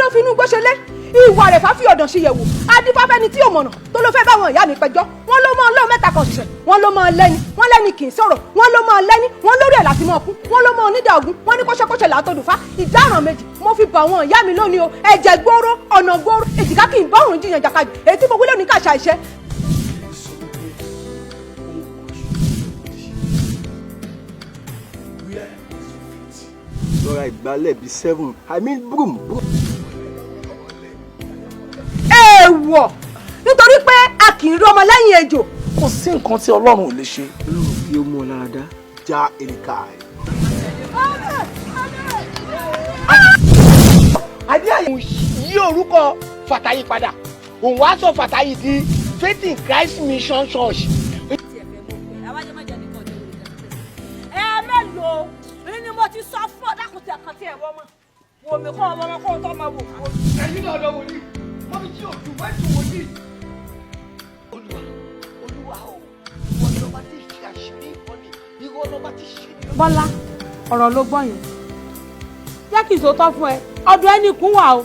ló fi inú gbó ṣe lé ìwà rẹ̀ fáfi ọ̀dàn ṣe yẹ̀wò adífáfẹ́ni tí ò mọ̀nà tó ló fẹ́ bá wọn ìyá mi pẹjọ́ wọ́n ló mọ ọlọ́run mẹ́ta kan ṣiṣẹ́ wọ́n ló mọ lẹ́ni wọ́n lẹ́ni kì í sọ̀rọ̀ wọ́n ló mọ lẹ́ni wọ́n lórí ẹ̀ láti mọ̀ kú wọ́n ló mọ onídà ogun wọ́n ní kọ́ṣẹ́kọ́ṣẹ́ látọ̀dùfá ìdáràn méjì mo fi bọ̀ àwọn ìyá mi lónìí o ẹ̀jẹ̀ gbóró ọ̀nà gbóró èjìká kì í bá òrùn jiyàn jàkadì èyí tí mo wí lónìí kàṣà iṣẹ́. lọ́ra ìgbálẹ̀ bíi 7 I mean broom. èèwọ̀ nítorí pé a kì í rí ọmọ lẹ́yìn ejò. kò sí nǹkan tí ọlọ́run ò lè ṣe. olóòrùn kí ó mú ọ lára dá já èrìkà ẹ̀. adéyàwó yí orúkọ Fàtáyì padà òun wá sọ Fàtáyì di Faith in Christ Mission Church. mélòó ni mo ti sọ fún ọ dákun tẹ kan tí ẹ wọ mọ wò mí kọ́ ọmọ kọ́ tó máa wò. ẹ̀yin náà lọ wòlíì wọ́n fi jí òtún wọ́n ti wòlíì. olúwa o wọ́n lọ́ba ti ṣe àṣírí ìkọ́ni ìwọ lọ́ba ti ṣe ní. Bọ́lá ọ̀rọ̀ ló gbọ́ yẹn jẹ́ kí n sòótọ́ fún ẹ ọdún ẹni kún wà o.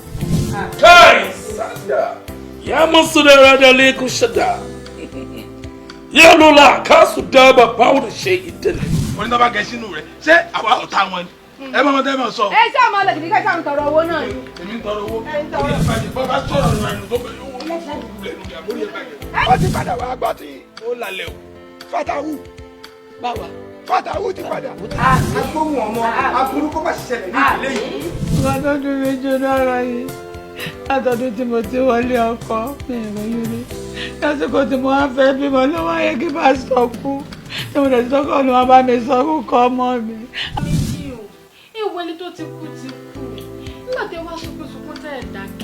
káì sájà yà mọ sọdọ rẹ lẹkùn ṣẹdá yà ló la káàsù dábà báwo lè ṣe ìdílé. wọ́n ní tọ́ba gẹ̀ sínú rẹ̀ ṣé àwa ọ̀tá wọn ni ẹ bá wọn tẹ́ mọ̀ sọ. ẹ ṣé àmọ́ ọlọ́dún ní kẹ́kẹ́ àwọn tọrọ owó náà ni. èmi ń tọrọ owó orí ẹ̀ bàjẹ́ bọ́ bá sọ̀rọ̀ nù ẹnu tó bẹ̀rẹ̀ owó wọn fún òkú lẹ́nu ní àmórí ẹ̀ bàjẹ́. wọ́n ti padà wá gbọ́ tí ó lálẹ́ o. Fàtáwù báwa. Fàtáwù ti padà. agbóhùn ọmọ aburú kó bá ṣiṣẹ́ ní ìdílé yìí. ọdún méjì náírà yìí látọdún tí mo ti wọlé ọkọ mi ìròyìn rí lásìkò tí mo wá fẹ́ bímọ ló wáyé kí bá sọ kú tí mo lè sọ́kọ̀ ni wọ́n bá mi sọ kúkọ ọmọ mi. méjì o ìwọ ẹni tó ti kú nígbà tí wàá sọ pé sunkún tẹ̀ ẹ̀ dàgbà